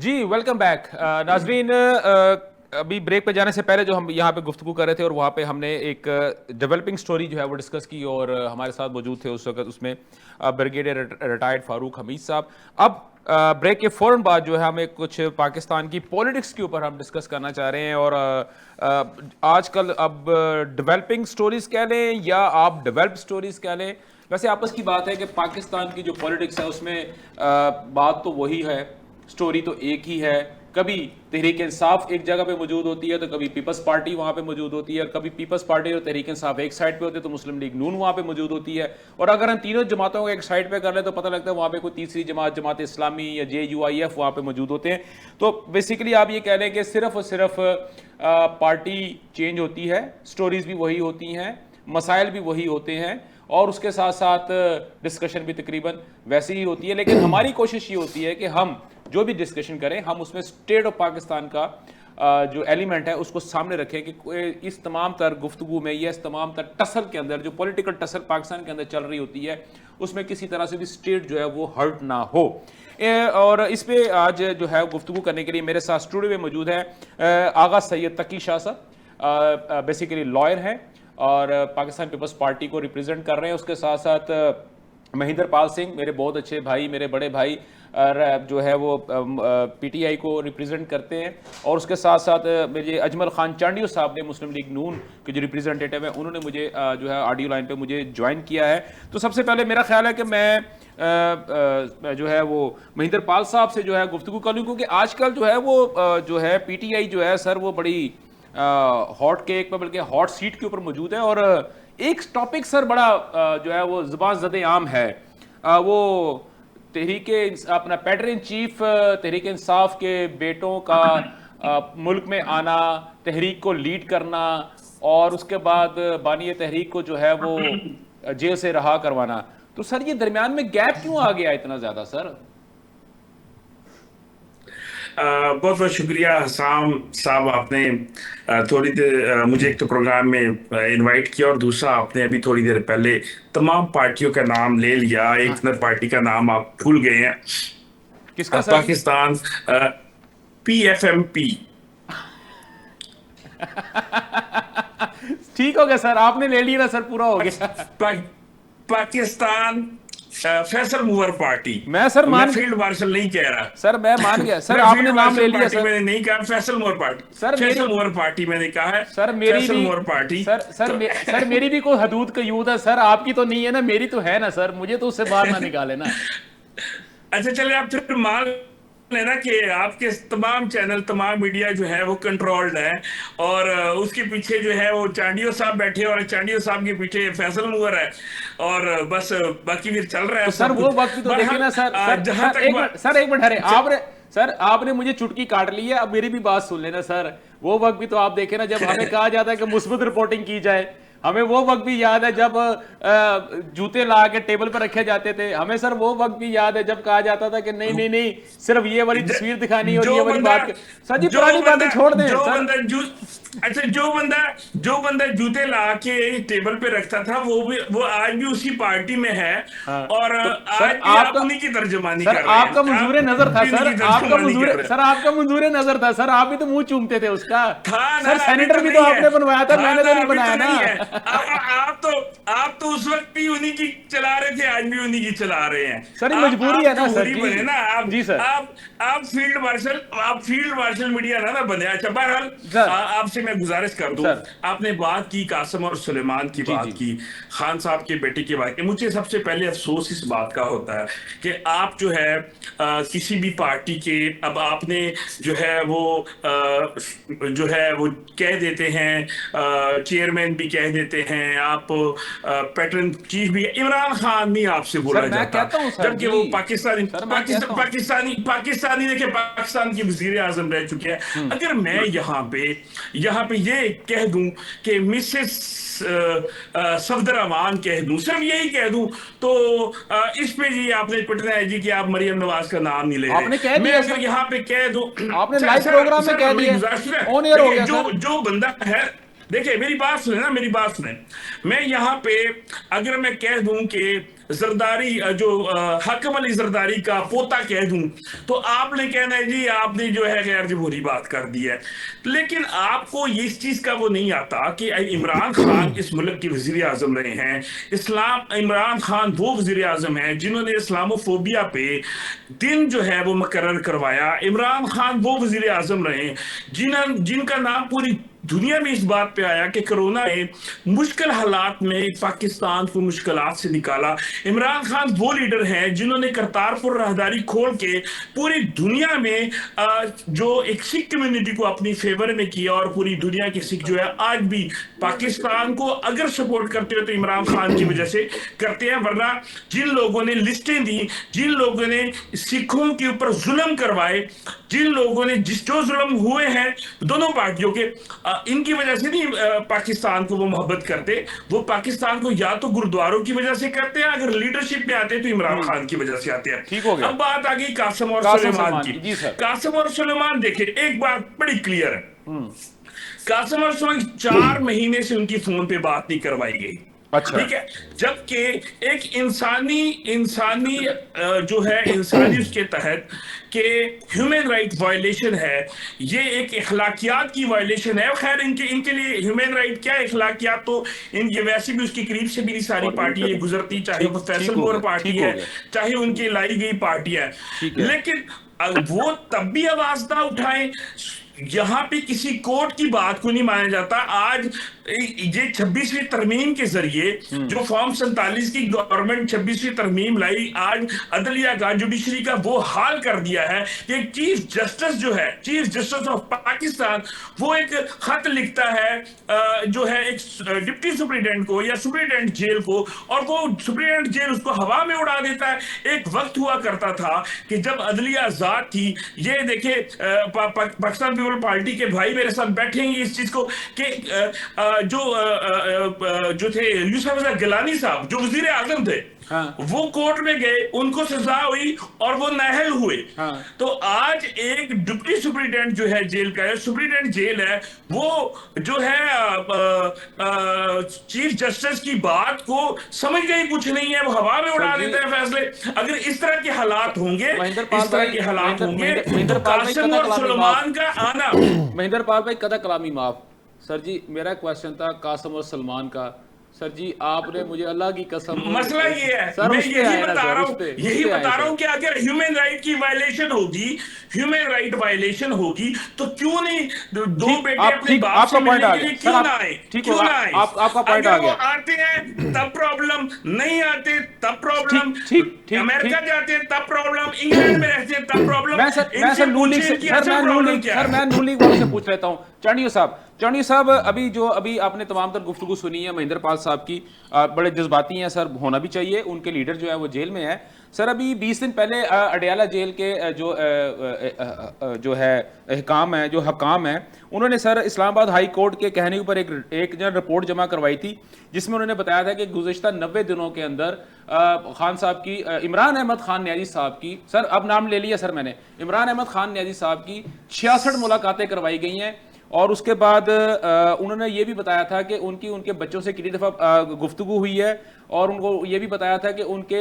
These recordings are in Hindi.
जी वेलकम बैक नाजरीन। अभी ब्रेक पे जाने से पहले जो हम यहाँ पे गुफ्तगू कर रहे थे और वहाँ पे हमने एक डेवलपिंग स्टोरी जो है वो डिस्कस की और हमारे साथ मौजूद थे उस वक्त उसमें ब्रिगेडियर रिटायर्ड फारूक हमीद साहब। अब ब्रेक के फ़ौरन बाद जो है हमें कुछ पाकिस्तान की पॉलिटिक्स के ऊपर हम डिस्कस करना चाह रहे हैं और आजकल अब डेवलपिंग स्टोरीज कह लें या आप डेवलप स्टोरीज कह लें, वैसे आपस की बात है कि पाकिस्तान की जो पॉलिटिक्स है उसमें बात तो वही है, स्टोरी तो एक ही है। कभी तहरीक इंसाफ एक जगह पे मौजूद होती है तो कभी पीपल्स पार्टी वहां पे मौजूद होती है, कभी पीपल्स पार्टी और तहरीक इंसाफ एक साइड पे होते हैं तो मुस्लिम लीग नून वहां पे मौजूद होती है। और अगर हम तीनों जमातों को एक साइड पे कर ले तो पता लगता है वहां पे कोई तीसरी जमात, जमात इस्लामी या JUIF वहां पे मौजूद होते हैं। तो बेसिकली आप ये कह लें कि सिर्फ और सिर्फ पार्टी चेंज होती है, स्टोरीज भी वही होती हैं, मसाइल भी वही होते हैं और उसके साथ साथ डिस्कशन भी तकरीबन वैसी ही होती है। लेकिन हमारी कोशिश ये होती है कि हम जो भी डिस्कशन करें हम उसमें स्टेट ऑफ पाकिस्तान का जो एलिमेंट है उसको सामने रखें कि इस तमाम तर गुफ्तगू में या इस तमाम तर टसल के अंदर जो पॉलिटिकल टसल पाकिस्तान के अंदर चल रही होती है उसमें किसी तरह से भी स्टेट जो है वो हर्ट ना हो। और इस पे आज जो है गुफ्तगू करने के लिए मेरे साथ स्टूडियो में मौजूद है आगा सैयद तकी शाह साहब, बेसिकली लॉयर हैं और पाकिस्तान पीपल्स पार्टी को रिप्रेजेंट कर रहे हैं। उसके साथ साथ महेंद्र पाल सिंह मेरे बहुत अच्छे भाई, मेरे बड़े भाई जो है वो PTI को रिप्रेजेंट करते हैं। और उसके साथ साथ मेरे अजमल खान चांडियो साहब ने मुस्लिम लीग नून के जो रिप्रेजेंटेटिव हैं उन्होंने मुझे जो है ऑडियो लाइन पे मुझे ज्वाइन किया है। तो सबसे पहले मेरा ख्याल है कि मैं जो है वो महेंद्र पाल साहब से जो है गुफ्तगू कर लूँ, क्योंकि आजकल जो है वो जो है PTI जो है सर वो बड़ी हॉट केक पर बल्कि हॉट सीट के ऊपर मौजूद है। और एक टॉपिक सर बड़ा जो है वो ज़बान ज़द आम है, वो तहरीक अपना पैडर इन चीफ तहरीक इंसाफ के बेटों का मुल्क में आना, तहरीक को लीड करना और उसके बाद बानी तहरीक को जो है वो जेल से रहा करवाना। तो सर ये दरमियान में गैप क्यों आ गया इतना ज्यादा सर? बहुत बहुत शुक्रिया हसाम साहब, आपने थोड़ी देर मुझे एक तो प्रोग्राम में इनवाइट किया और दूसरा आपने अभी थोड़ी देर पहले तमाम पार्टियों का नाम ले लिया। एक पार्टी का नाम आप भूल गए हैं। किसका सर? पाकिस्तान PFMP। ठीक हो गया सर, आपने ले लिया ना सर, पूरा हो गया। Pakistan Faisal mover party. मैं सर मान फील्ड मार्शल नहीं कह रहा सर, मैं मान गया सर, आपने नाम ले लिया सर। मैंने नहीं कहा Faisal mover party, sir Faisal mover party मैंने कहा है सर। मेरी भी मूवर पार्टी सर मेरी भी कोई हदूद कयूद है सर, आपकी तो नहीं है ना, मेरी तो है ना सर, मुझे तो उससे बाहर ना निकाले ना। अच्छा चलिए, आप फिर मान लेना कि आपके तमाम चैनल, तमाम मीडिया जो है वो कंट्रोल्ड है और उसके पीछे जो है वो चांडियो साहब बैठे और चांडियो साहब के पीछे फैसल मूवर है और बस बाकी भी चल रहा है। तो सर वो वक्त भी तो देखिए ना सर। सर एक मिनट अरे आपने सर आपने मुझे चुटकी काट ली है, अब मेरी भी बात सुन लेना सर। वो वक्त भी तो आप देखे ना जब हमें कहा जाता है कि मुस्बत रिपोर्टिंग की जाए, हमें वो वक्त भी याद है जब जूते ला के टेबल पर रखे जाते थे। हमें सर वो वक्त भी याद है जब कहा जाता था कि नहीं नहीं नहीं सिर्फ ये वाली तस्वीर दिखानी और ये वाली बात। सर जी पुरानी बातें छोड़ दें सर। अच्छा, जो बंदा जूते ला के टेबल पे रखता था वो आज भी उसी पार्टी में है। हाँ, और तो आज भी आप उन्हीं की तर्जुमानी कर रहे हैं। आपका मंजूर नजर था सर, आपका मंजूर नजर था सर, आप भी तो मुंह चूमते थे उसका सर। सेनेटर भी तो आपने बनवाया था, मैंने तो नहीं बनाया ना। आप तो उस वक्त भी उन्हीं की चला रहे थे, आज भी उन्हीं की चला रहे हैं सर। मजबूरी है ना सर, बने ना आप जी सर। आप फील्ड मार्शल मीडिया ना बने। अच्छा बहरहाल आपसे मैं गुजारिश कर दूं, आपने बात की कासिम और सुलेमान की बात की, खान साहब के बेटे की बात की। मुझे सबसे पहले अफसोस इस बात का होता है कि आप जो है किसी भी पार्टी के, अब आपने जो है वो कह देते हैं, चेयरमैन भी कह देते हैं, आप पैटर्न चीफ भी, इमरान खान भी आपसे बोला जाता है, जबकि वो पाकिस्तानी देखिए पाकिस्तान की वजीर आजम रह चुके हैं। अगर मैं यहाँ पे ये कह दूं कि मिसेस सफदर अमान कह दूं, सिर्फ यही कह दूं, तो इस पे जी आपने पिटना है जी कि आप मरियम नवाज का नाम नहीं ले रहे। मैं अगर यहाँ पे कह दूं, आपने लाइव प्रोग्राम में कह दिया, ऑन एयर हो गया सर। जो बंदा है, देखिए मेरी बात सुने ना, मेरी बात सुने। मैं यहाँ पे अगर मैं कह दूं कि जरदारी जो हाकिम अली जरदारी का पोता कह दूं तो आपने कहना है जी आपने जो है गैर जमहूरी बात कर दी है। लेकिन आपको ये इस चीज का वो नहीं आता कि इमरान खान इस मुल्क के वजीर आजम रहे हैं। इमरान खान वो वजीर आजम है जिन्होंने इस्लामोफोबिया पे दिन जो है वो मुकर्रर करवाया। इमरान खान वो वजीर आजम रहे जिनका नाम पूरी दुनिया में इस बात पे आया कि कोरोना ने मुश्किल हालात में पाकिस्तान को मुश्किलात से निकाला। इमरान खान वो लीडर हैं जिन्होंने करतारपुर राहदारी खोल के पूरी दुनिया में जो एक सिख कम्युनिटी को अपनी फेवर में किया और पूरी दुनिया के सिख जो है आज भी पाकिस्तान को अगर सपोर्ट करते हो तो इमरान खान की वजह से करते हैं। वरना जिन लोगों ने लिस्टें दी, जिन लोगों ने सिखों के ऊपर जुल्म करवाए, जिन लोगों ने जो जुल्म हुए हैं दोनों पार्टियों के, इनकी वजह से नहीं पाकिस्तान को वो मोहब्बत करते। वो पाकिस्तान को या तो गुरुद्वारों की वजह से करते हैं, अगर लीडरशिप में आते हैं तो इमरान खान की वजह से आते हैं। ठीक हो गया। अब बात आ गई कासिम और सुलेमान की। कासिम और सुलेमान देखिए एक बात बड़ी क्लियर है, कासिम और सुलेमान 4 महीने से उनकी फोन पे बात नहीं करवाई गई। अच्छा, ठीक है, जबकि एक इंसानी जो है इंसानी उसके तहत कि ह्यूमन राइट वायलेशन है, ये एक इखलाकियात की वायलेशन है। खैर इनके लिए ह्यूमन राइट क्या इखलाकियात तो ये वैसे भी उसके करीब से भी सारी पार्टी गुजरती, चाहे वो फैसलपुर पार्टी है चाहे उनकी लाई गई पार्टी है, लेकिन वो तब भी आवाज ना उठाएं। यहां पे किसी कोर्ट की बात को नहीं माना जाता। आज ये 26वीं तरमीम के जरिए जो फॉर्म 47 की गवर्नमेंट 26वीं तरमीम लाई, आज अदलिया का जुडिशरी का वो हाल कर दिया है कि चीफ जस्टिस जो है, चीफ जस्टिस ऑफ पाकिस्तान, वो एक खत लिखता है जो है एक डिप्टी सुप्रीडेंट को या सुप्रीडेंट जेल को, और वो सुप्रीडेंट जेल उसको हवा में उड़ा देता है। एक वक्त हुआ करता था कि जब अदलिया आजाद थी, ये देखे पाकिस्तान पीपल पार्टी के भाई मेरे साथ बैठेंगे इस चीज को कि जो थे यूसुफ गिलानी साहब जो वजीर आजम थे, हाँ। वो कोर्ट में गए, उनको सजा हुई और वो नाअहल हुए। हाँ। तो आज एक डिप्टी सुप्रीडेंट जो है जेल का है, सुप्रीडेंट जेल है, वो जो है चीफ जस्टिस की बात को समझ गए कुछ नहीं है, वो हवा में उड़ा देते हैं फैसले। अगर इस तरह के हालात होंगे, इस तरह के हालात होंगे तो कासिम और सुलेमान का आना। महेंद्र पाल भाई कदा कलामी माफ। सर जी मेरा क्वेश्चन था कासिम और सलमान का। सर जी आपने मुझे अल्लाह की कसम, मसला ये है, मैं यही बता रहा हूं कि अगर ह्यूमन राइट की वायलेशन होगी, ह्यूमन राइट वायलेशन होगी तो क्यों नहीं दो बेटे अपनी बाप से मिलने के लिए क्यों ना आए, क्यों ना आए? आपका पॉइंट आ गया। आते हैं तब प्रॉब्लम, नहीं आते तब प्रॉब्लम, अमेरिका जाते हैं तब प्रॉब्लम, इंग्लैंड में रहते हैं तब प्रॉब्लम। मैं नून लीग वालों से पूछ लेता हूं, चाणियो साहब अभी आपने तमाम तर गुफ्तगू सुनी है महेंद्र पाल साहब की, बड़े जज्बाती हैं सर, होना भी चाहिए। उनके लीडर जो है वो जेल में है सर। अभी 20 दिन पहले अडयाला जेल के जो है हकाम है, जो हकाम है, उन्होंने सर इस्लामाबाद हाई कोर्ट के कहने के ऊपर एक रिपोर्ट जमा करवाई थी, जिसमें उन्होंने बताया था कि गुज़िश्ता 90 दिनों के अंदर खान साहब की, इमरान अहमद खान न्याजी साहब की, सर अब नाम ले लिया सर मैंने, इमरान अहमद खान न्याजी साहब की 66 मुलाकातें करवाई गई हैं। और उसके बाद उन्होंने ये भी बताया था कि उनके बच्चों से कितनी दफ़ा गुफ्तगू हुई है, और उनको ये भी बताया था कि उनके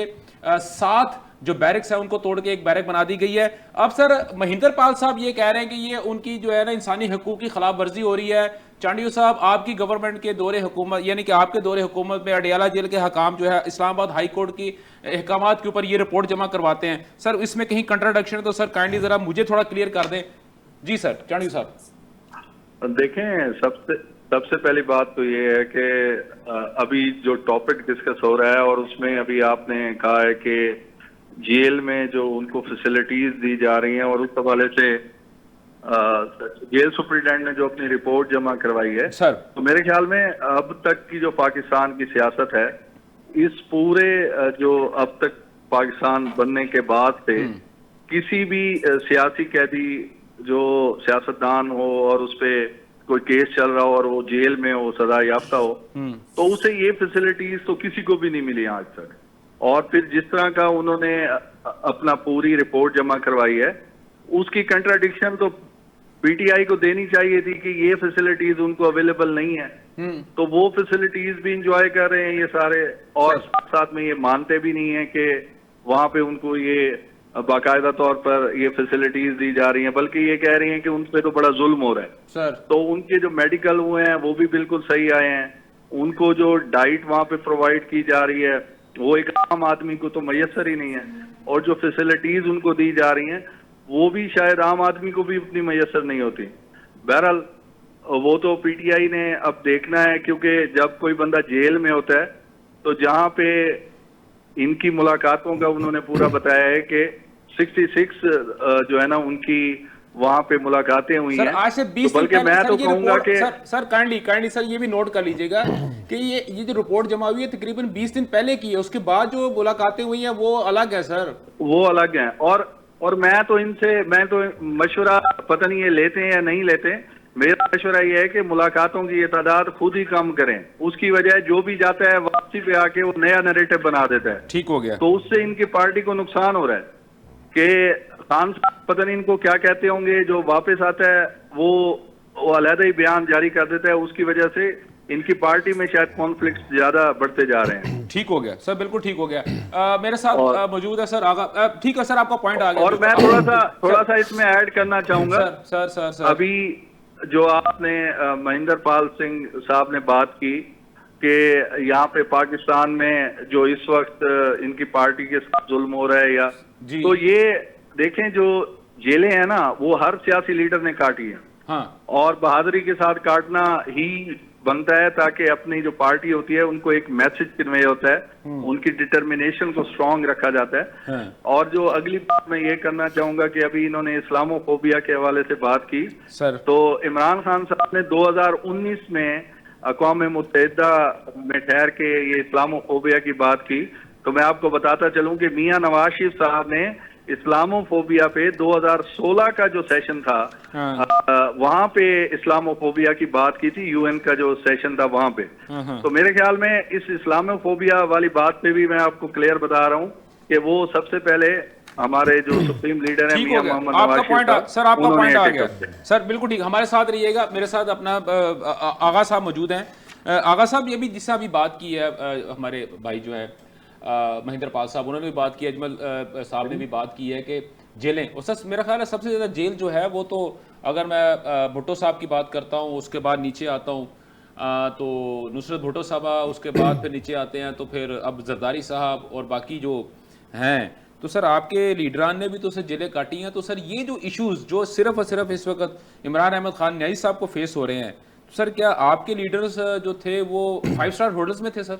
7 जो बैरक्स है उनको तोड़ के एक बैरक बना दी गई है। अब सर महेंद्र पाल साहब ये कह रहे हैं कि ये उनकी जो है ना इंसानी हकूक़ की खिलाफ वर्जी हो रही है। चांडियो साहब आपकी गवर्नमेंट के दौरे हुकूमत, यानी कि आपके दौरे हुकूमत में अडयाला जेल के हकाम जो है इस्लामाबाद हाई कोर्ट की अहकामात के ऊपर ये रिपोर्ट जमा करवाते हैं, सर इसमें कहीं कंट्राडिक्शन है तो सर काइंडली ज़रा मुझे थोड़ा क्लियर कर दें। जी सर चांडियो साहब। देखें, सबसे पहली बात तो ये है कि अभी जो टॉपिक डिस्कस हो रहा है और उसमें अभी आपने कहा है कि जेल में जो उनको फैसिलिटीज दी जा रही हैं, और उस हवाले से जेल सुप्रीडेंट ने जो अपनी रिपोर्ट जमा करवाई है सर, तो मेरे ख्याल में अब तक की जो पाकिस्तान की सियासत है, इस पूरे जो अब तक पाकिस्तान बनने के बाद से किसी भी सियासी कैदी जो सियासतदान हो और उस पे कोई केस चल रहा हो और वो जेल में हो, सजा याफ्ता हो, तो उसे ये फैसिलिटीज तो किसी को भी नहीं मिली आज तक। और फिर जिस तरह का उन्होंने अपना पूरी रिपोर्ट जमा करवाई है, उसकी कंट्राडिक्शन तो पीटीआई को देनी चाहिए थी कि ये फैसिलिटीज उनको अवेलेबल नहीं है। तो वो फैसिलिटीज भी इंजॉय कर रहे हैं ये सारे, और साथ में ये मानते भी नहीं है कि वहां पे उनको ये बाकायदा तौर पर ये फैसिलिटीज दी जा रही हैं, बल्कि ये कह रही हैं कि उन पे तो बड़ा जुल्म हो रहा है सर। तो उनके जो मेडिकल हुए हैं वो भी बिल्कुल सही आए हैं, उनको जो डाइट वहां पे प्रोवाइड की जा रही है वो एक आम आदमी को तो मैसर ही नहीं है, और जो फैसिलिटीज उनको दी जा रही हैं वो भी शायद आम आदमी को भी उतनी मैसर नहीं होती। बहरहाल वो तो पीटीआई ने अब देखना है, क्योंकि जब कोई बंदा जेल में होता है तो जहां पे इनकी मुलाकातों का उन्होंने पूरा बताया है कि 66 जो है ना उनकी वहां पे मुलाकातें हुई हैं। आज से 20 तो बल्कि मैं तो कहूंगा कि सर काइंडली सर ये भी नोट कर लीजिएगा कि ये जो रिपोर्ट जमा हुई है तकरीबन 20 दिन पहले की है, उसके बाद जो मुलाकातें हुई हैं वो अलग है सर, वो अलग है। और मैं तो मशवरा पता नहीं ये लेते हैं या नहीं लेते, मेरा मशवरा ये है कि मुलाकातों की ये तादाद खुद ही कम करें, उसकी वजह जो भी जाता है वापसी पे आके वो नया नैरेटिव बना देता है। ठीक हो गया। तो उससे इनकी पार्टी को नुकसान हो रहा है कि खान पता नहीं इनको क्या कहते होंगे, जो वापस आता है वो अलहदा ही बयान जारी कर देता है, उसकी वजह से इनकी पार्टी में शायद कॉन्फ्लिक्ट ज्यादा बढ़ते जा रहे हैं। ठीक हो गया सर, बिल्कुल ठीक हो गया। मेरे साथ मौजूद है सर आगा। ठीक है सर, आपका पॉइंट आ गया। और मैं थोड़ा सा इसमें ऐड करना चाहूंगा सर अभी जो आपने महेंद्र पाल सिंह साहब ने बात की कि यहाँ पे पाकिस्तान में जो इस वक्त इनकी पार्टी के साथ जुल्म हो रहा है या तो ये देखें जो जेलें हैं ना वो हर सियासी लीडर ने काटी है। हाँ। और बहादुरी के साथ काटना ही बनता है ताकि अपनी जो पार्टी होती है उनको एक मैसेज कन्वे होता है, उनकी डिटर्मिनेशन को स्ट्रांग रखा जाता है। हाँ। और जो अगली बात मैं ये करना चाहूंगा कि अभी इन्होंने इस्लामोफोबिया के हवाले से बात की सर, तो इमरान खान साहब ने 2019 में अक़वाम मुत्तहिदा में ठहर के ये इस्लामोफोबिया की बात की। तो मैं आपको बताता चलूं कि मियां नवाज शरीफ साहब ने इस्लामोफोबिया पे 2016 का जो सेशन था वहां पे इस्लामोफोबिया की बात की थी, यूएन का जो सेशन था वहां पे। तो मेरे ख्याल में इस इस्लामोफोबिया वाली बात पे भी मैं आपको क्लियर बता रहा हूं कि वो सबसे पहले हमारे जो सुप्रीम लीडर है मियां मोहम्मद नवाज शरीफ सर, आपका पॉइंट आ गया सर, बिल्कुल ठीक। हमारे साथ रहिएगा, मेरे साथ अपना आगा साहब मौजूद हैं। आगा साहब ये भी जिससे अभी बात की है हमारे भाई जो है महेंद्र पाल साहब, उन्होंने भी बात की, अजमल साहब ने भी बात की है कि जेलें, और सर मेरा ख्याल है सबसे ज़्यादा जेल जो है वो तो अगर मैं भुट्टो साहब की बात करता हूँ, उसके बाद नीचे आता हूँ तो नुसरत भुट्टो साहब, उसके बाद फिर नीचे आते हैं तो फिर अब जरदारी साहब और बाकी जो हैं, तो सर आपके लीडरान ने भी तो सर जेलें काटी हैं। तो सर ये जो इश्यूज़ जो सिर्फ और सिर्फ इस वक्त इमरान अहमद खान न्याई साहब को फेस हो रहे हैं, तो सर क्या आपके लीडर्स जो थे वो 5 स्टार होल्डर्स में थे सर?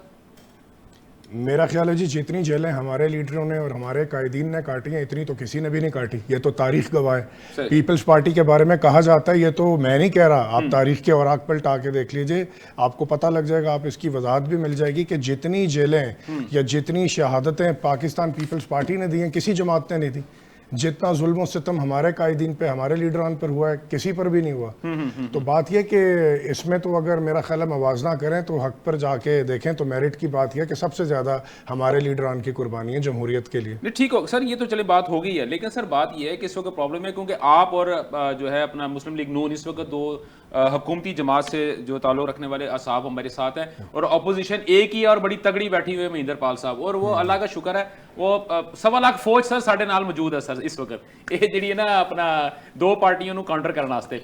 मेरा ख्याल है जी जितनी जेलें हमारे लीडरों ने और हमारे कायदीन ने काटी हैं इतनी तो किसी ने भी नहीं काटी, ये तो तारीख गवाह है। पीपल्स पार्टी के बारे में कहा जाता है, ये तो मैं नहीं कह रहा, आप तारीख के औराक पलटा के देख लीजिए, आपको पता लग जाएगा, आप इसकी वजाहत भी मिल जाएगी कि जितनी जेलें या जितनी शहादतें पाकिस्तान पीपल्स पार्टी ने दी हैं किसी जमात ने नहीं दी। जितना जुल्म सितम हमारे कायदीन पे हमारे लीडरान पर हुआ है किसी पर भी नहीं हुआ। तो बात यह कि इसमें तो अगर मेरा ख्याल है मवाजना करें तो हक पर जाके देखें तो मेरिट की बात यह कि सबसे ज़्यादा हमारे लीडरान की कुर्बानी है जमहूरियत के लिए। ठीक हो सर, ये तो चले बात हो गई है, लेकिन सर बात यह है कि इस वक्त प्रॉब्लम है क्योंकि आप और जो है अपना मुस्लिम लीग नून इस वक्त दो हुकूमती जमात से जो ताल्लुक़ रखने वाले असाब हमारे साथ हैं, और अपोजिशन एक ही और बड़ी तगड़ी बैठी हुई है महेंद्र पाल साहब, और वो अल्लाह का शुक्र है वो 1.25 लाख फौज सर साढ़े नाल मौजूद है सर इस वक्त, ये जी ना अपना दो पार्टियों को काउंटर करने वास्ते।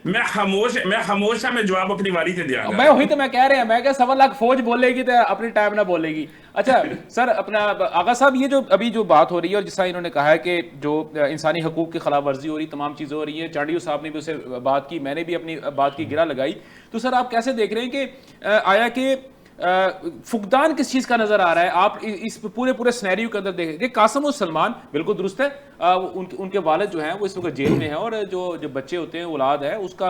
मैं खामोश मैं जवाब अपनी वारी से दिया, मैं वही तो मैं कह रहा, मैं 1.25 लाख फौज बोलेगी तो अपनी टाइम ना बोलेगी। अच्छा सर, अपना आगा साहब ये जो अभी जो बात हो रही है और जिस तरह इन्होंने कहा है कि जो इंसानी हकूक की खिलाफ वर्जी हो रही, तमाम चीज़ें हो रही हैं, चांडियो साहब ने भी उसे बात की, मैंने भी अपनी बात की गिरा लगाई, तो सर आप कैसे देख रहे हैं कि आया कि फुकदान किस चीज़ का नजर आ रहा है? आप इस पूरे स्नैरियो के अंदर देखें, कासिम और सलमान बिल्कुल दुरुस्त है, उनके वालिद जो हैं वो इस वक्त जेल में हैं, और जो बच्चे होते हैं औलाद है उसका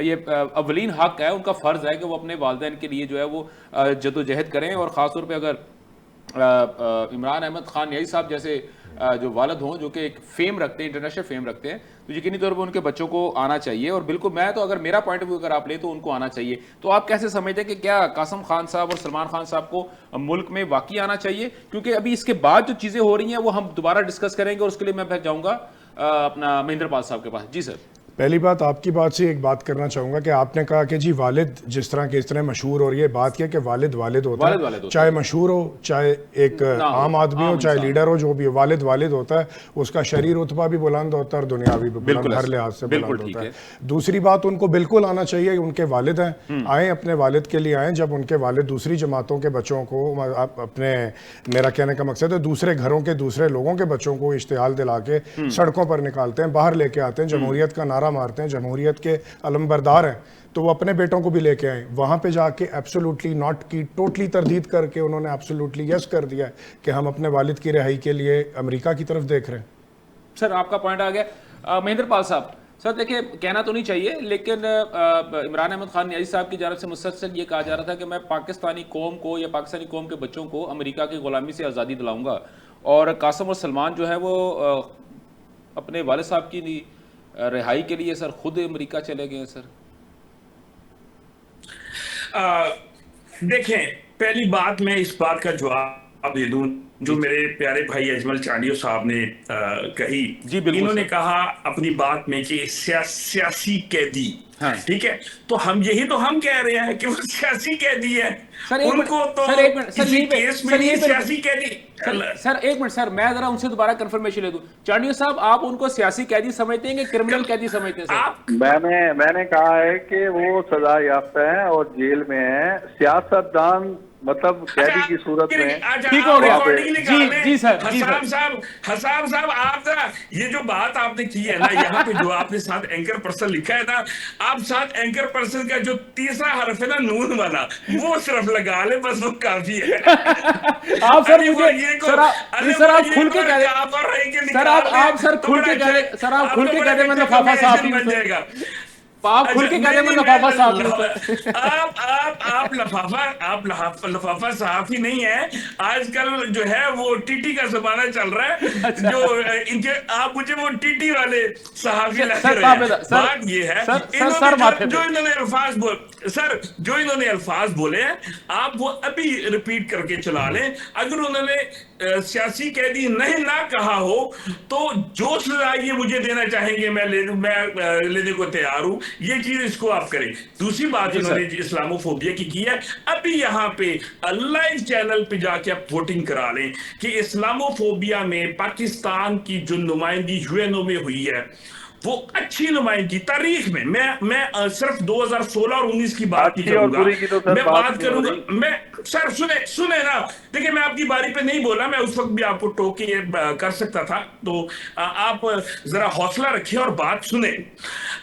ये अवलीन हक है, उनका फ़र्ज़ है कि वो अपने वालिदैन के लिए जो है वो जदोजहद करें, और ख़ास तौर पर अगर इमरान अहमद खान न्याई साहब जैसे जो वालिद हों जो कि एक फेम रखते हैं, इंटरनेशनल फेम रखते हैं, तो यकीनी तौर पर उनके बच्चों को आना चाहिए, और बिल्कुल मैं तो अगर मेरा पॉइंट ऑफ व्यू अगर आप ले तो उनको आना चाहिए। तो आप कैसे समझते हैं कि क्या कासिम खान साहब और सलमान खान साहब को मुल्क में वाकई आना चाहिए? क्योंकि अभी इसके बाद जो चीज़ें हो रही हैं वो हम दोबारा डिस्कस करेंगे, और उसके लिए मैं फिर जाऊँगा अपना महेंद्र पाल साहब के पास। जी सर। पहली बात, आपकी बात से एक बात करना चाहूंगा कि आपने कहा कि जी वालिद जिस तरह के इस तरह मशहूर, और ये बात किया कि वालिद वालिद होता है, चाहे मशहूर हो, चाहे एक आम आदमी हो, चाहे लीडर हो, जो भी वालिद वालिद होता है, उसका शरीर रुतबा भी बुलंद होता है और दुनियावी भी बुलंद, हर लिहाज से बुलंद होता है। दूसरी बात, उनको बिल्कुल आना चाहिए, उनके वालिद हैं, आए अपने वालिद के लिए आए। जब उनके वालिद दूसरी जमातों के बच्चों को अपने, मेरा कहने का मकसद है दूसरे घरों के दूसरे लोगों के बच्चों को इश्तिहाल दिला के सड़कों पर निकालते हैं, बाहर लेके आते हैं, जमहूरियत का नारा मारते हैं, जमहूरियत के अलमबरदार हैं, तो वो अपने बेटों को भी लेके आए। वहां पे जाके एब्सोल्युटली नॉट की टोटली तरदीद करके उन्होंने एब्सोल्युटली यस कर दिया कि हम अपने वालिद की रिहाई के लिए अमेरिका की तरफ देख रहे हैं। सर आपका पॉइंट आ गया। महेंद्र पाल साहब, सर देखिए कहना तो नहीं चाहिए, लेकिन इमरान अहमद खान नियाज़ी साहब की जानब से मुसलसल ये कहा जा रहा था कि मैं पाकिस्तानी कौम को या पाकिस्तानी कौम के बच्चों को अमेरिका की गुलामी से आज़ादी दिलाऊंगा, और कासिम और सलमान जो है वो अपने वालिद साहब की रिहाई के लिए सर खुद अमेरिका चले गए हैं। सर देखें, पहली बात मैं इस बात का जवाब दे दूं जो मेरे प्यारे भाई अजमल चांडियो साहब ने कही। जी बिल्कुल। इन्होंने कहा अपनी बात में कि सियासी कैदी, हाँ। ठीक है, तो हम यही तो हम कह रहे हैं कि वो सियासी कैदी है। सर उनको तो सर एक मिनट सर, किसी केस में नहीं सियासी कैदी। सर एक मिनट सर, मैं जरा उनसे दोबारा कंफर्मेशन ले दूं। चांडियो साहब, आप उनको सियासी कैदी समझते हैं कि क्रिमिनल कैदी समझते हैं? सर मैंने कहा है कि वो सजा याफ्ता है और जेल में है। सियासतदान मतलब कैदी की सूरत में ठीक हो गया। जी सर, हसाब साहब, आप ना ये जो बात आपने की है ना, यहाँ पे जो आपने साथ एंकर पर्सन लिखा है ना, आप साथ एंकर पर्सन का जो तीसरा हर्फ है ना नून वाला, वो सिर्फ लगा ले, बस वो काफी है। आप सर मुझे सर आप खुल के कह दे सर, आप सर खुल के कह दे सर, आप खुल के कह दे, मैं लफाफा साफ ही बन जाएगा। आप खुल के कह दे, मैं लफाफा साफ। आप लफाफा साफ ही नहीं है, आजकल जो है वो टीटी का जमाना चल रहा है। जो इनके आप मुझे वो टीटी वाले सहाफी लग रहे हैं। बात ये है जो इन्होंने अल्फाज बोले हैं, आप वो अभी रिपीट करके चला लें। अगर उन्होंने सियासी कैदी नहीं ना कहा हो तो जो सजा ये मुझे देना चाहेंगे मैं लेने को तैयार हूं। ये चीज इसको आप करें। दूसरी बात इन्होंने इस्लामोफोबिया की है, अभी यहाँ पे लाइव चैनल पे जाके आप वोटिंग करा लें कि इस्लामोफोबिया में पाकिस्तान की जो नुमाइंदगी यूएनओ में हुई है वो अच्छी नुमाइंदगी तारीख में। मैं सिर्फ 2016 और 19 की बात नहीं करूंगा, मैं बात करूंगा। मैं सर सुने ना, देखिए मैं आपकी बारी पे नहीं बोला, मैं उस वक्त भी आपको टोके ये कर सकता था, तो आप जरा हौसला रखिए और बात सुने।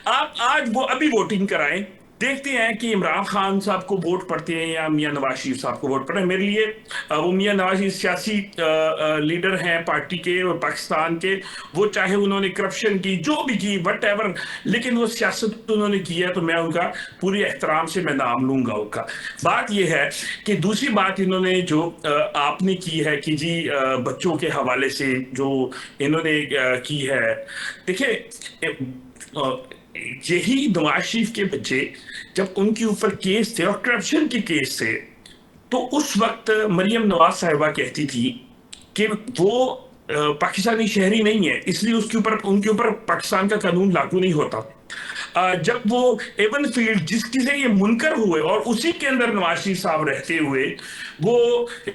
आप आज वो अभी वोटिंग कराएं, देखते हैं कि इमरान खान साहब को वोट पड़ते हैं या मियां नवाज शरीफ साहब को वोट पड़ते हैं। मेरे लिए वो मियां नवाज शरीफ सियासी लीडर हैं पार्टी के और पाकिस्तान के, वो चाहे उन्होंने करप्शन की जो भी की वट एवर, लेकिन वो सियासत उन्होंने की है तो मैं उनका पूरी एहतराम से मैं नाम लूंगा उनका। बात ये है कि दूसरी बात इन्होंने जो आपने की है कि जी बच्चों के हवाले से जो इन्होंने की है, देखिए यही नवाज शरीफ के बच्चे जब उनके ऊपर केस थे और करप्शन के केस थे, तो उस वक्त मरियम नवाज साहिबा कहती थी कि वो पाकिस्तानी शहरी नहीं है, इसलिए उनके ऊपर पाकिस्तान का कानून लागू नहीं होता। जब वो एवन फील्ड जिसकी से ये मुनकर हुए और उसी के अंदर नवाज शरीफ साहब रहते हुए वो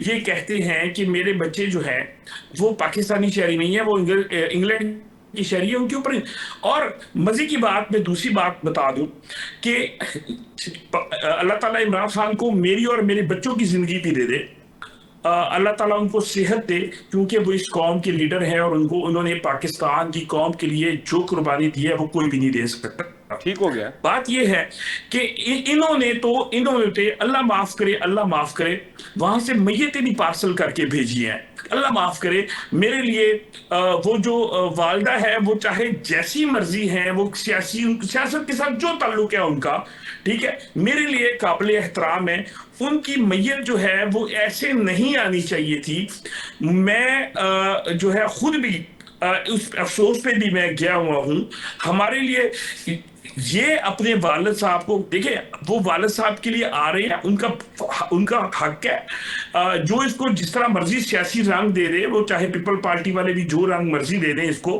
ये कहते हैं कि मेरे बच्चे जो हैं वो पाकिस्तानी शहरी नहीं है, वो इंग्लैंड की शहरी है, उनके ऊपर। और मजे की बात, मैं दूसरी बात बता दूं कि अल्लाह ताला इमरान खान को मेरी और मेरे बच्चों की जिंदगी भी दे दे, अल्लाह ताला उनको सेहत दे, क्योंकि वो इस कौम के लीडर हैं और उन्होंने पाकिस्तान की कौम के लिए जो कुर्बानी दी है वो कोई भी नहीं दे सकता। ठीक हो गया। बात ये है कि इन्होंने तो अल्लाह माफ करे वहां से मैयतें भी पार्सल करके भेजी है। अल्लाह माफ करे, मेरे लिए वो जो वालदा है वो चाहे जैसी मर्जी है, वो सियासत के साथ जो ताल्लुक है उनका, ठीक है, मेरे लिए काबिल एहतराम है। उनकी मैयत जो है वो ऐसे नहीं आनी चाहिए थी। मैं जो है खुद भी उस अफसोस पे भी मैं गया हुआ हूं। हमारे लिए ये अपने वालिद साहब को देखिए, वो वालिद साहब के लिए आ रहे हैं, उनका हक है। जो इसको जिस तरह मर्जी सियासी रंग दे दे, वो चाहे पीपल पार्टी वाले भी जो रंग मर्जी दे दें इसको,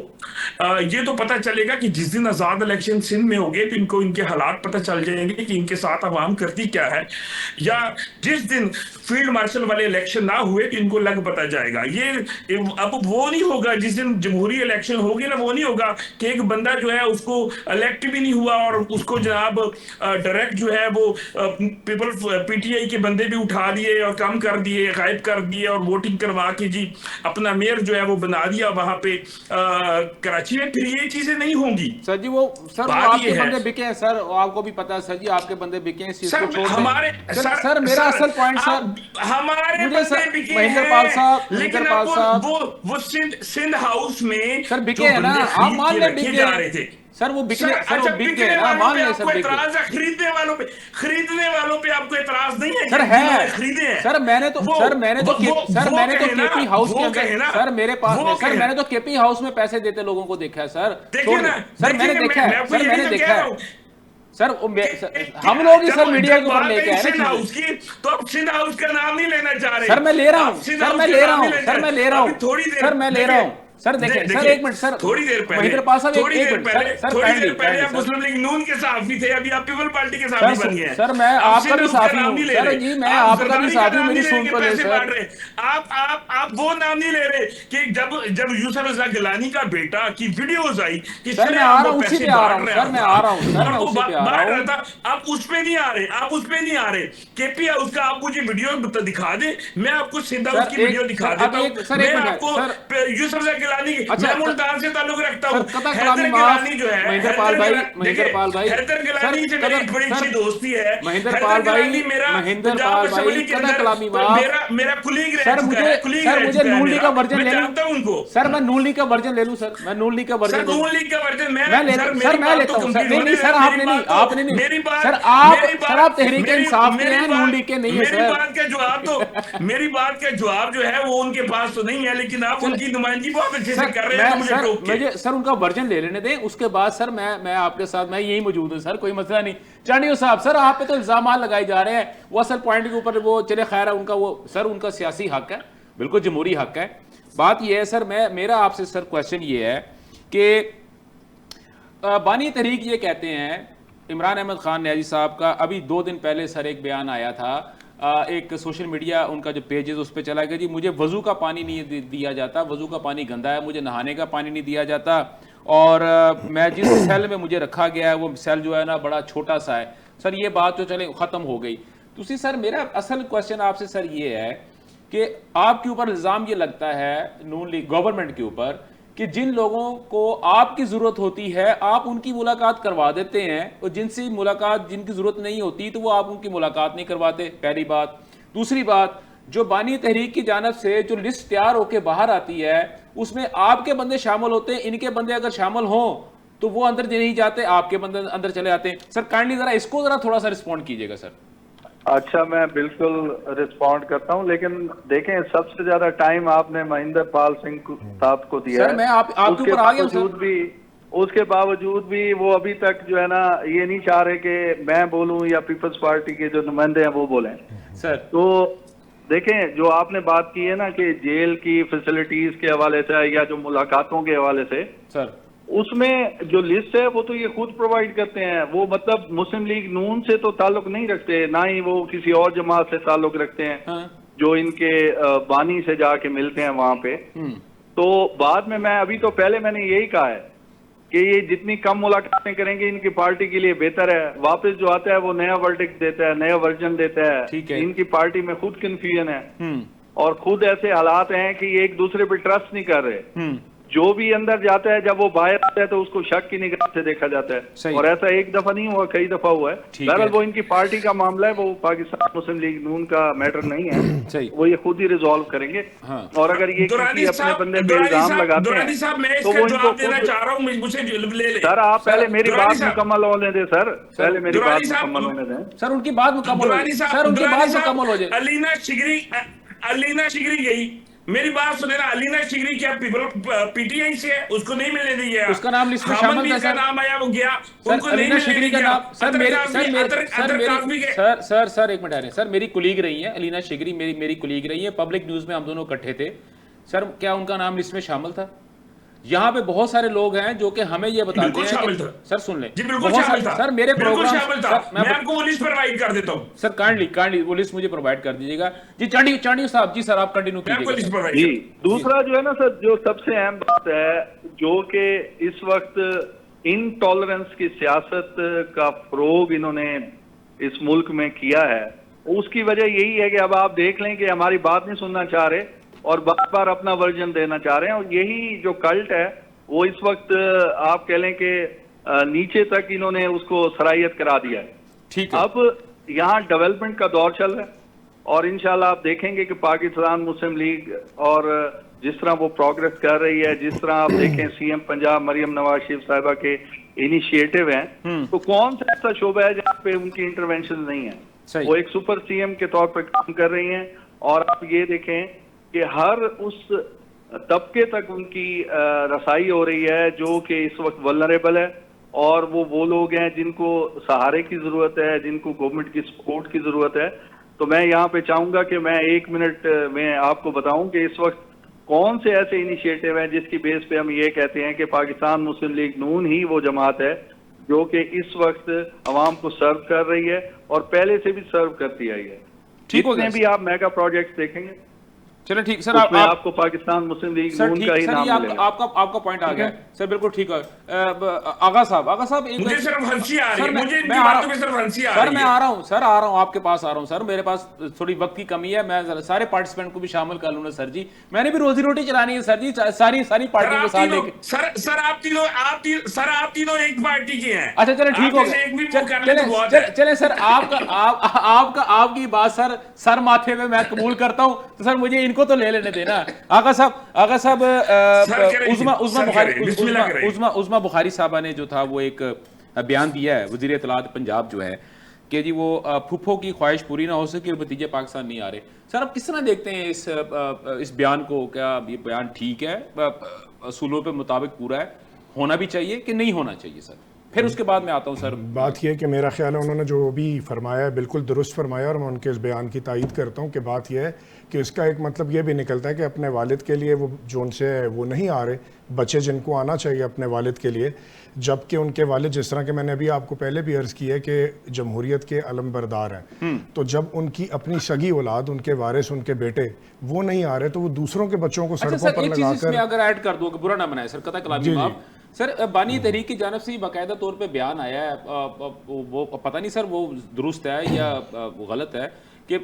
ये तो पता चलेगा कि जिस दिन आजाद इलेक्शन सिंध में होंगे तो इनको इनके हालात पता चल जाएंगे कि इनके साथ अवाम करती क्या है, या जिस दिन फील्ड मार्शल वाले इलेक्शन ना हुए तो इनको लग पता जाएगा। ये अब वो नहीं होगा जिस दिन जमहूरी इलेक्शन होगी ना, वो नहीं होगा कि एक बंदा जो है उसको इलेक्ट भी नहीं हुआ और उसको जनाब डायरेक्ट जो है वो पीटीआई के बंदे भी उठा दिए और कम कर दिए, गायब कर दिए और वोटिंग करवा के जी अपना मेयर जो है वो बना दिया वहां पे कराची में। फिर ये चीजें नहीं होंगी सर जी। वो सर आपके बंदे बिके हैं सर, आपको भी पता है सर जी, आपके बंदे बिके हैं, इस चीज को छोड़ दें। हमारे सर मेरा असल पॉइंट सर, हमारे बंदे बिके महेंद्रपाल साहब, लेकिन वो सिंध हाउस में सर बिके है ना, आप मान ले बिके जा रहे थे सर, वो बिकने सर वो बिक गए ना, मान ले सर बिक गए। खरीदने वालों पे आपको एतराज नहीं है सर? है खरीदे हैं सर, मैंने तो केपी हाउस के अंदर सर मेरे पास है सर, मैंने तो केपी हाउस में पैसे देते लोगों को देखा है सर, सर मैंने देखा है सर, मैंने देखा है सर, हम लोग ही सर मीडिया के ऊपर लेके आए ना उसकी, तो अब सिंध हाउस का नाम नहीं लेना चाह रहे सर। मैं ले रहा हूँ सर, मैं ले रहा हूँ सर, मैं ले रहा हूँ सर, मैं ले रहा हूँ सर। देखें सर, एक मिनट सर, थोड़ी देर पहले महेंद्रपाल साहब, थोड़ी एक देर मिनट पहले सर, थोड़ी देर पहले आप मुस्लिम लीग नून के साथी थे, अभी आप पीपल पार्टी के साथी बन गए सर। मैं आपका भी साथी हूं सर जी, मैं आपका भी साथी हूं, मेरी सुन तो ले सर। आप वो नाम नहीं ले रहे कि जब यूसुफ रज़ा गिलानी का बेटा की वीडियोस आई कि सर मैं आ रहा हूं, उसी पे आ रहा हूं सर, मैं आ रहा हूं सर, मैं उसी पे आ रहा हूं। आप उस पे नहीं आ रहे, आप उस पे नहीं आ रहे। केपी हाउस का आप मुझे वीडियो दिखा दे, मैं आपको सिंध हाउस की वीडियो दिखा देता हूं। मैं आपको यूसुफ रज़ा गिलानी की, मैं मुल्तान से ताल्लुक रखता हूं, हैदर गिलानी जो है, महेंद्रपाल भाई हैदर गिलानी से मेरी बड़ी अच्छी दोस्ती है। महेंद्रपाल भाई कदा कलामी माफ, मेरा कुलीग रह सर, मुझे नून लीग का वर्जन ले जानता हूं उनको सर, मैं नून लीग का वर्जन ले लूं सर, मैं नून लीग का वर्जन नून लीग का वर्जन मैं लेता हूं सर। नहीं सर, आपने नहीं मेरी बात सर, आप तहरीक इंसाफ के हैं, नून लीग के नहीं है सर। मेरी बात का जवाब जो है वो उनके पास तो नहीं है, लेकिन आप उनकी नुमाइंदगी बहुत अच्छे से कर रहे हैं। मुझे सर उनका वर्जन ले लेने दें, उसके बाद सर मैं आपके साथ, मैं यही मौजूद हूं सर, कोई मसला नहीं। चांडियो साहब सर, आप पे तो इल्जाम लगाए जा रहे हैं, वो असल पॉइंट के ऊपर वो चले, खैर है उनका, वो सर उनका सियासी हक है, बिल्कुल जमहूरी हक है। बात ये है सर, मेरा आपसे सर क्वेश्चन ये है कि बानी तहरीक ये कहते हैं, इमरान अहमद खान न्याजी साहब का अभी 2 दिन पहले सर एक बयान आया था, एक सोशल मीडिया उनका जो पेज है उस पर चला गया जी, मुझे वजू का पानी नहीं दिया जाता, वजू का पानी गंदा है, मुझे नहाने का पानी नहीं दिया जाता, और मैं जिस सेल में मुझे रखा गया है वो सेल जो है ना बड़ा छोटा सा है। सर ये बात तो चले ख़त्म हो गई। तो सर मेरा असल क्वेश्चन आपसे सर ये है कि आपके ऊपर इल्ज़ाम ये लगता है नून लीग गवर्नमेंट के ऊपर कि जिन लोगों को आपकी ज़रूरत होती है आप उनकी मुलाकात करवा देते हैं, और जिनसे मुलाकात जिनकी ज़रूरत नहीं होती तो वो आप उनकी मुलाकात नहीं करवाते, पहली बात। दूसरी बात, जो बानी तहरीक की जानब से जो लिस्ट तैयार होकर बाहर आती है उसमें आपके बंदे शामिल होते हैं, इनके बंदे अगर शामिल हों तो वो अंदर नहीं जाते, आपके बंदे अंदर चले आते हैं। सर काइंडली ज़रा इसको ज़रा थोड़ा सा रिस्पॉन्ड कीजिएगा सर। अच्छा, मैं बिल्कुल रिस्पॉन्ड करता हूं, लेकिन देखें सबसे ज्यादा टाइम आपने महेंद्रपाल सिंह साहब को दिया सर, मैं आपके ऊपर आ गया उसके बावजूद भी वो अभी तक जो है ना ये नहीं चाह रहे कि मैं बोलूं या पीपल्स पार्टी के जो नुमाइंदे हैं वो बोलें सर। तो देखें, जो आपने बात की है ना कि जेल की फैसिलिटीज के हवाले से या जो मुलाकातों के हवाले से सर, उसमें जो लिस्ट है वो तो ये खुद प्रोवाइड करते हैं, वो मतलब मुस्लिम लीग नून से तो ताल्लुक नहीं रखते, ना ही वो किसी और जमात से ताल्लुक रखते हैं। हाँ। जो इनके बानी से जाके मिलते हैं वहां पे। तो बाद में मैं अभी तो पहले मैंने यही कहा है कि ये जितनी कम मुलाकातें करेंगे इनकी पार्टी के लिए बेहतर है। वापस जो आता है वो नया वर्डिक्ट देता है, नया वर्जन देता है। इनकी पार्टी में खुद कंफ्यूजन है और खुद ऐसे हालात हैं कि ये एक दूसरे पे ट्रस्ट नहीं कर रहे। जो भी अंदर जाता है जब वो बाहर आता है तो उसको शक की निगाह से देखा जाता है, और ऐसा एक दफा नहीं हुआ, कई दफा हुआ है। बहरहाल वो इनकी पार्टी का मामला है, वो पाकिस्तान मुस्लिम लीग नून का मैटर नहीं है, वो ये खुद ही रिजॉल्व करेंगे। और अगर ये किसी अपने बंदे पे इल्जाम लगाते हैं तो वो इनको सर आप पहले मेरी बात मुकम्मल होने दें सर, पहले मेरी बात मुकम्मल होने दें सर। उनकी बात मुकम्मल हो जाए सर, उनकी बात मुकम्मल हो जाए। अलीना शिगरी गई मेरी बात सुने ना, अलीना शिगरी क्या पीटीआई से है, उसको नहीं मिलने दिया। उसका नाम लिस्ट में शामिल था का नाम आया, वो गया, उनको नहीं अलीना मिलने शिगरी का दिया। नाम सर एक मिनट आ रहे हैं सर, मेरी कुलीग रही है अलीना शिगरी, मेरी कुलीग रही है, पब्लिक न्यूज में हम दोनों इकट्ठे थे सर। क्या उनका नाम लिस्ट में शामिल था? यहाँ पे बहुत सारे लोग हैं जो कि हमें ये बताते हैं कि सर सुन लें, बिल्कुल शामिल था सर, मेरे प्रोग्राम मैं आपको वो लिस्ट प्रोवाइड कर देता हूँ सर, काइंडली वो लिस्ट मुझे प्रोवाइड कर दीजिएगा जी। चांडियो साहब, जी सर आप कंटिन्यू कीजिएगा जी। दूसरा जो है ना सर, जो सबसे अहम बात है, जो कि इस वक्त इनटॉलरेंस की सियासत का फरोग इन्होंने इस मुल्क में किया है, उसकी वजह यही है कि अब आप देख लें कि हमारी बात नहीं सुनना चाह रहे और बार बार अपना वर्जन देना चाह रहे हैं, और यही जो कल्ट है वो इस वक्त आप कह लें कि नीचे तक इन्होंने उसको सराहियत करा दिया है। ठीक है, अब यहाँ डेवलपमेंट का दौर चल रहा है और इंशाल्लाह आप देखेंगे कि पाकिस्तान मुस्लिम लीग और जिस तरह वो प्रोग्रेस कर रही है, जिस तरह आप देखें सीएम पंजाब मरियम नवाज शरीफ साहिबा के इनिशिएटिव हैं, तो कौन सा ऐसा शोबा है जहाँ पे उनकी इंटरवेंशन नहीं है। वो एक सुपर सीएम के तौर पर काम कर रही हैं और आप ये देखें कि हर उस तबके तक उनकी रसाई हो रही है जो कि इस वक्त वल्नरेबल है, और वो लोग हैं जिनको सहारे की जरूरत है, जिनको गवर्नमेंट की सपोर्ट की जरूरत है। तो मैं यहाँ पे चाहूंगा कि मैं 1 मिनट में आपको बताऊं कि इस वक्त कौन से ऐसे इनिशिएटिव हैं जिसकी बेस पे हम ये कहते हैं कि पाकिस्तान मुस्लिम लीग नून ही वो जमात है जो कि इस वक्त अवाम को सर्व कर रही है और पहले से भी सर्व करती आई है। ठीक हो गया, भी आप मेगा प्रोजेक्ट देखेंगे, चलो ठीक सर, आपको पाकिस्तान मुस्लिम लीग नून का ही नाम मिलेगा। आपका पॉइंट आ गया सर, बिल्कुल ठीक है। आगा साहब मुझे सिर्फ हंसी आ रही है, मुझे इनकी बातों में सिर्फ हंसी आ रही है। सर मैं आ रहा हूं आपके पास आ रहा हूं सर, मेरे पास थोड़ी वक्त की कमी है, मैं सारे पार्टिसिपेंट को भी शामिल कर लूंगा सर जी, मैंने भी रोजी रोटी चलानी है सर जी, सारी पार्टी के साथ लेके। सर आप तीनों एक पार्टी के हैं। अच्छा चलो ठीक हो गया, चले सर आपकी बात सर माथे में मैं कबूल करता हूं, तो सर मुझे इनको तो ले लेने देना। आगा साहब उस्मा बुखारी साहबा ने जो था वो एक बयान दिया है, वजीर इत्तलात पंजाब जो है कि जी वो फूफो की ख्वाहिश पूरी ना हो सके और भतीजे पाकिस्तान नहीं आ रहे। सर आप किस तरह देखते हैं इस बयान को? क्या ये बयान ठीक है, असूलों पे मुताबिक पूरा है, होना भी चाहिए कि नहीं होना चाहिए सर? फिर उसके बाद मैं आता हूं सर। बात यह है कि मेरा ख्याल है उन्होंने जो भी फरमाया है बिल्कुल दुरुस्त फरमाया, और मैं उनके इस बयान की तायीद करता हूं कि बात यह है कि इसका एक मतलब ये भी निकलता है कि अपने वालिद के लिए वो जो उनसे वो नहीं आ रहे बच्चे जिनको आना चाहिए अपने वालिद के लिए, जबकि उनके वालिद जिस तरह के मैंने अभी आपको पहले भी अर्ज़ किया है कि जमहूरियत के अलमबरदार हैं, तो जब उनकी अपनी सगी औलाद, उनके वारिस, उनके बेटे वो नहीं आ रहे तो वो दूसरों के बच्चों को सड़कों पर लगाकर। अगर ऐड कर दो, बुरा ना बनाए सर, कता कलामी माफ सर, बानी तहरीक की जानिब से बाकायदा तौर पे बयान आया है, वो पता नहीं सर वो दुरुस्त है या गलत है कि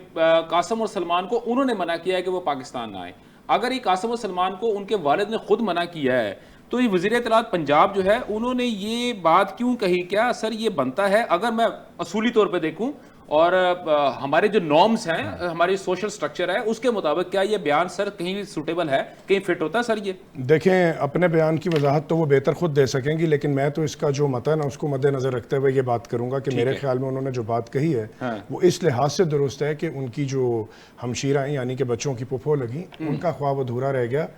कासिम और सलमान को उन्होंने मना किया है कि वो पाकिस्तान ना आए। अगर ये कासिम और सलमान को उनके वालिद ने खुद मना किया है तो ये वज़ीर इत्तलात पंजाब जो है उन्होंने ये बात क्यों कही? क्या सर ये बनता है? अगर मैं असूली तौर पे देखूं और हमारे जो नॉर्म्स हैं, हमारी सोशल स्ट्रक्चर है, उसके मुताबिक क्या ये बयान सर कहीं सूटेबल है, कहीं फिट होता है सर? ये देखें, अपने बयान की वजाहत तो वो बेहतर खुद दे सकेंगी, लेकिन मैं तो इसका जो मतन है उसको मद्देनजर रखते हुए ये बात करूंगा कि मेरे ख्याल में उन्होंने जो बात कही है वो इस लिहाज से दुरुस्त है कि उनकी जो हमशीरा यानी कि बच्चों की पुप्पो लगी, उनका ख्वाब अधूरा रह गया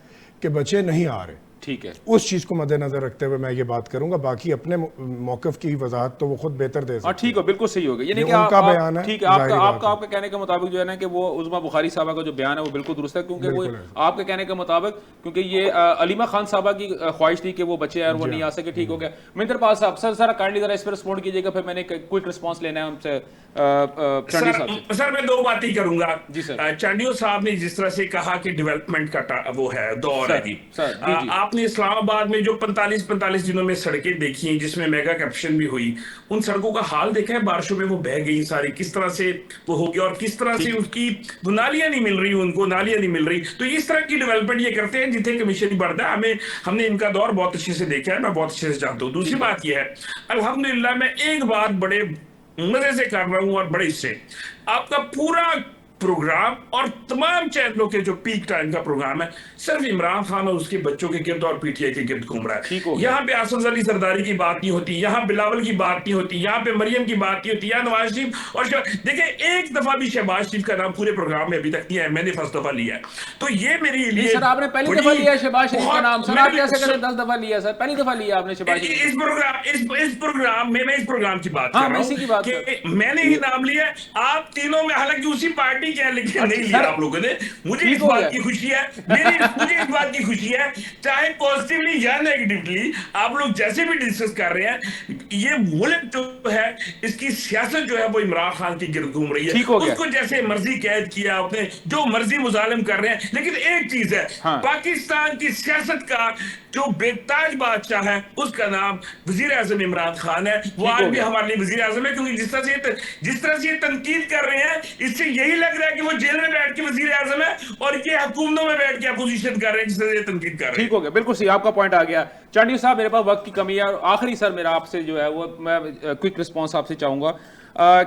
कि बच्चे नहीं आ रहे। ठीक है, उस चीज को मद्देनजर रखते हुए मैं ये बात करूंगा, बाकी अपने मौकफ की वजाहत तो वो खुद बेहतर दे सकते हैं। ठीक है, बिल्कुल सही होगा, यानी कि उनका बयान है। ठीक है, आपका कहने के मुताबिक जो है ना कि वो उस्मा बुखारी साहबा का जो बयान है वो बिल्कुल दुरुस्त है, क्योंकि वो आपके कहने के मुताबिक क्योंकि ये अलीमा खान साहबा की ख्वाहिश थी कि वो बच्चे और वो नहीं आ सके। ठीक हो गया। मिंदर पाल साहब सर काइंडली जरा इस पर रिस्पॉन्ड कीजिएगा, फिर मैंने क्विक रिस्पॉन्स लेना है हमसे। सर मैं दो बातें करूंगा जी सर। चांडियो साहब ने जिस तरह से कहा कि डेवलपमेंट का वो है दौर है जी, आपने इस्लामाबाद में जो 45 दिनों में सड़कें देखी हैं जिसमें मेगा कैप्शन भी हुई, उन सड़कों का हाल देखा है? बारिशों में वो बह गई सारी, किस तरह से वो हो गया और किस तरह से उसकी नालियां नहीं मिल रही, उनको नालियां नहीं मिल रही। तो इस तरह की डेवलपमेंट ये करते हैं जितने कमीशन बढ़ता है। हमने इनका दौर बहुत अच्छे से देखा है, मैं बहुत अच्छे से जानता हूँ। दूसरी बात यह है, अल्हम्दुलिल्लाह मैं एक बात बड़े मजे से कर रहा हूं और बड़े से आपका पूरा प्रोग्राम और तमाम चैनलों के जो पीक टाइम का प्रोग्राम है सिर्फ इमरान खान और उसके बच्चों के गिर्द और पीटीआई के गिर्द घूम रहा है। यहाँ पे आसफ अली सरदारी की बात नहीं होती, यहाँ बिलावल की बात नहीं होती, यहाँ पे मरियम की बात नहीं होती, यहाँ नवाज शरीफ और देखिए एक दफा भी शहबाज शरीफ का नाम पूरे प्रोग्राम में अभी तक नहीं है, मैंने फर्स्ट दफा लिया है। तो ये मेरे लिए सर आपने पहली दफा लिया शहबाज शरीफ का नाम, सर आप कैसे करें 10 दफा लिया सर, पहली दफा लिया आपने शहबाज शरीफ इस प्रोग्राम में मैं इस प्रोग्राम की बात कर रहा हूँ कि मैंने ही नाम लिया। आप तीनों में हालांकि उसी पार्टी के, लेकिन नहीं लिया आप लोगों ने। मुझे इस बात की खुशी है, मुझे इस बात की खुशी है, चाहे पॉजिटिवली या नेगेटिवली आप लोग जैसे भी डिस्कस कर रहे हैं, ये मुल्क जो है इसकी सियासत जो है वो इमरान खान की गिर्द घूम रही है। उसको जैसे मर्जी कैद किया, आपने जो मर्जी मुजालिम कर रहे हैं। लेकिन एक चीज है, पाकिस्तान की सियासत का जो बेताज बादशाह है उसका नाम वजीर आजम इमरान खान है। वो आज भी हमारे लिए वजीर आजम है, क्योंकि जिस तरह से ये तनकीद कर रहे हैं इससे यही लग रहा है कि वो जेल में बैठ के वजीर आजम है और ये हुकूमतों में बैठ के अपोजिशन कर रहे हैं, जिस तरह से तनकीद कर रहे हैं। ठीक हो गया, बिल्कुल सही, आपका पॉइंट आ गया। चांडियो साहब मेरे पास वक्त की कमी है और आखिरी सर मेरा आपसे जो है वो मैं क्विक रिस्पॉन्स आपसे चाहूंगा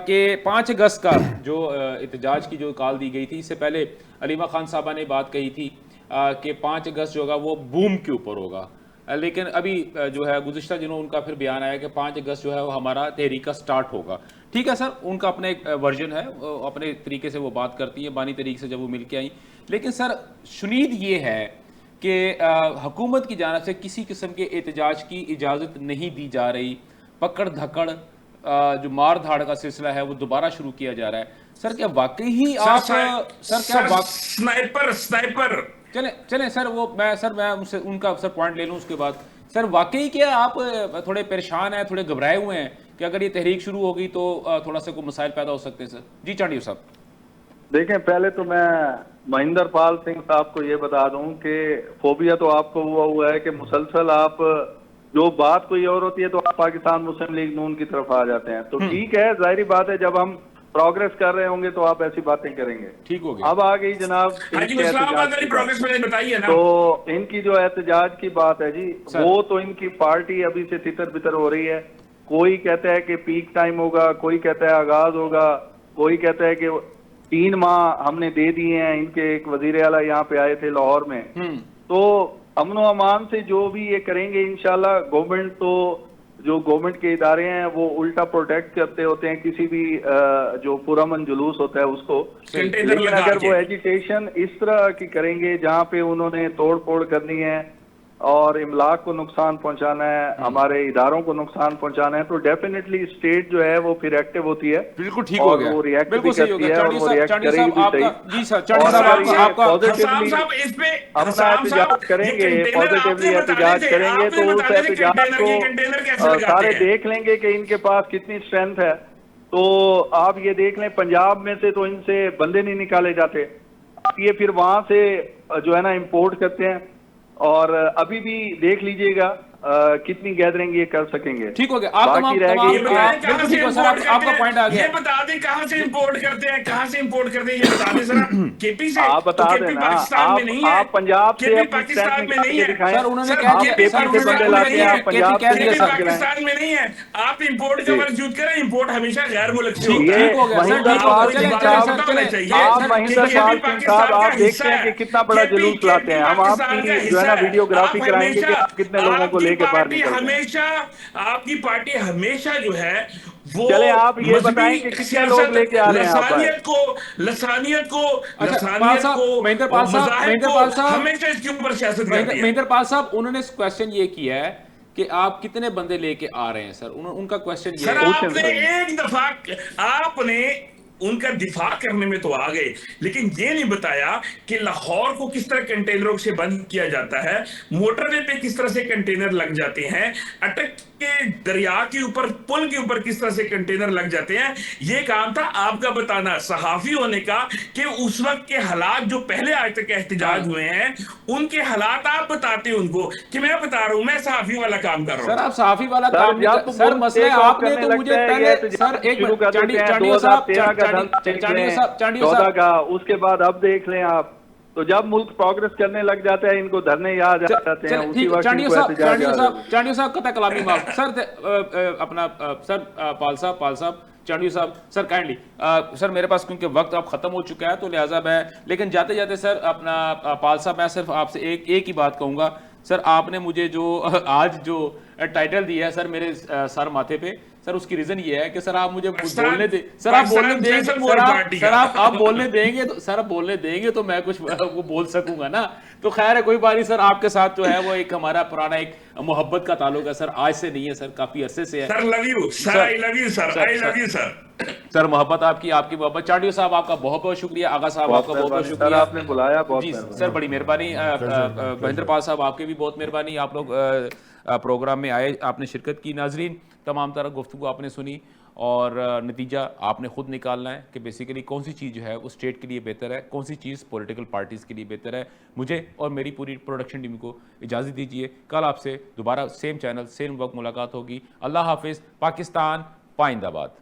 कि 5 अगस्त का जो एहतजाज की जो कॉल दी गई थी, इससे पहले अलीमा खान साहबा ने बात कही थी कि 5 अगस्त जो होगा वो बूम के ऊपर होगा, लेकिन अभी जो है गुज़िश्ता दिनों उनका फिर बयान आया कि 5 अगस्त जो है वो हमारा तहरीक का स्टार्ट होगा। ठीक है सर, उनका अपना एक वर्जन है, अपने तरीके से वो बात करती है, बानी तरीके से जब वो मिल के आई। लेकिन सर शुनीद ये है कि हुकूमत की जानिब से किसी किस्म के एहतजाज की इजाज़त नहीं दी जा रही, पकड़ धकड़ जो मार धाड़ का सिलसिला है वो दोबारा शुरू किया जा रहा है। सर क्या वाकई ही आप स्नाइपर चले सर वो मैं उनसे उनका सर पॉइंट ले लूं, उसके बाद सर वाकई क्या आप थोड़े परेशान हैं, थोड़े घबराए हुए हैं कि अगर ये तहरीक शुरू होगी तो थोड़ा सा कोई मसाइल पैदा हो सकते हैं? सर जी चांडियो साहब। देखें, पहले तो मैं महेंद्र पाल सिंह साहब को ये बता दूं कि फोबिया तो आपको हुआ है कि मुसलसल आप जो बात कोई और होती है तो आप पाकिस्तान मुस्लिम लीग नून की तरफ आ जाते हैं। तो ठीक है, जाहिर बात है जब हम प्रोग्रेस कर रहे होंगे तो आप ऐसी बातें करेंगे। ठीक हो गया। अब आ गई जनाब प्रोग्रेस मैंने बताई है ना, तो इनकी जो एहतजाज की बात है जी, वो तो इनकी पार्टी अभी से तितर बितर हो रही है। कोई कहता है कि पीक टाइम होगा, कोई कहता है आगाज होगा, कोई कहता है कि 3 माह हमने दे दिए हैं। इनके एक वजीर आला यहाँ पे आए थे लाहौर में, तो अमन अमान से जो भी ये करेंगे इंशाल्लाह। गवर्नमेंट तो जो गवर्नमेंट के इदारे हैं वो उल्टा प्रोटेक्ट करते होते हैं किसी भी जो पुरअमन जुलूस होता है उसको। लेकिन अगर वो एजिटेशन इस तरह की करेंगे जहाँ पे उन्होंने तोड़ फोड़ करनी है और इमलाक को नुकसान पहुंचाना है, हमारे इदारों को नुकसान पहुंचाना है, तो डेफिनेटली स्टेट जो है वो फिर एक्टिव होती है। बिल्कुल ठीक हो गया, वो रिएक्ट बिल्कुल सही हो गया। और वो रिएक्ट करेगी भी सही। जी सर, चांडियो साहब आपका पॉजिटिवली अपना एहतजाज करेंगे, पॉजिटिवली एहतजाज करेंगे तो उस एहतजाज को सारे देख लेंगे कि इनके पास कितनी स्ट्रेंथ है। तो आप ये देख लें, पंजाब में से तो इनसे बंदे नहीं निकाले जाते, ये फिर वहां से जो है ना इम्पोर्ट करते हैं। और अभी भी देख लीजिएगा कितनी गैदरिंग ये कर सकेंगे। ठीक हो गया, आप आपका पॉइंट आ गया। ये बता दें कहां से इंपोर्ट करते हैं, कहां से इंपोर्ट करते हैं, ये बता दें जरा। केपी से आप बता दें ना, आप पंजाब से पाकिस्तान में नहीं है सर, उन्होंने कहा केपी से बंदे लाते हैं, आप पंजाब से पाकिस्तान में नहीं है। आप इंपोर्ट का वर्ज यूज करें, इंपोर्ट हमेशा गैर मुल्क से होता है। महेंद्र पाल सिंह साहब आप देखते हैं कि कितना बड़ा जुलूस लाते हैं। हम आपकी जो है ना वीडियोग्राफी कराएंगे कि कितने लोगों को लेके बाहर हमेशा आपकी पार्टी हमेशा जो है वो चले आप ये बताएं कि कितने लोग लेके आ रहे हैं लसानियत को महेंद्र पाल साहब हमेशा इसके ऊपर सियासत करती है। महेंद्र पाल साहब उन्होंने क्वेश्चन ये किया है कि आप कितने बंदे लेके आ रहे हैं सर, उनका क्वेश्चन ये है। आपने एक दफा आपने उनका दिफा करने में तो आ गए, लेकिन ये नहीं बताया कि लाहौर को किस तरह कंटेनरों से बंद किया जाता है, मोटरवे पे किस तरह से कंटेनर लग जाते हैं, अटक के दरिया के ऊपर पुल के ऊपर किस तरह से कंटेनर लग जाते हैं। ये काम था आपका बताना, सहाफी होने का, कि उस वक्त के हालात जो पहले आज तक एहतजाज हुए हैं उनके हालात आप बताते उनको, कि मैं बता रहा हूं मैं सहाफी वाला काम कर रहा हूं। सर आप सहाफी वाला काम नहीं, सर मसला आपने तो मुझे पहले सर एक मिनट चांडियो साहब का उसके बाद अब देख लें आप, तो जब मुल्क प्रोग्रेस करने लग जाता है इनको धरने याद आ जाते हैं, उसी वक्त चांडियो साहब कता कलामी माफ सर अपना सर पाल साहब चांडियो साहब सर काइंडली सर मेरे पास क्योंकि वक्त अब खत्म हो चुका है तो लिहाजा मैं लेकिन जाते जाते सर अपना पाल साहब मैं सिर्फ आपसे एक ही बात कहूंगा सर आपने मुझे जो आज जो टाइटल दिया है सर मेरे सर माथे पे सर उसकी रीजन ये है कि सर आप मुझे बोलने दे सर आप बोलने देंगे सर आप बोलने देंगे तो सर आप बोलने देंगे तो मैं कुछ वो बोल सकूंगा ना तो खैर है कोई बात नहीं सर आपके साथ जो है वो एक हमारा पुराना एक मोहब्बत का ताल्लुक है सर आज से नहीं है सर काफी अरसे से है sir love you sir I love you sir I love you sir sir मोहब्बत आपकी मोहब्बत चाटियो साहब आपका बहुत बहुत शुक्रिया आगा साहब आपका बहुत बहुत शुक्रिया आपने बुलाया बहुत जी सर बड़ी मेहरबानी महेंद्र पाल साहब आपके भी बहुत मेहरबानी आप लोग प्रोग्राम में आए आपने शिरकत की नाजरीन तमाम तरह गुफ्तगू आपने सुनी और नतीजा आपने खुद निकालना है कि बेसिकली कौन सी चीज़ जो है वो स्टेट के लिए बेहतर है कौन सी चीज़ पॉलिटिकल पार्टीज़ के लिए बेहतर है मुझे और मेरी पूरी प्रोडक्शन टीम को इजाज़त दीजिए कल आपसे दोबारा सेम चैनल सेम वक्त मुलाकात होगी अल्लाह हाफिज़ पाकिस्तान पाइंदाबाद।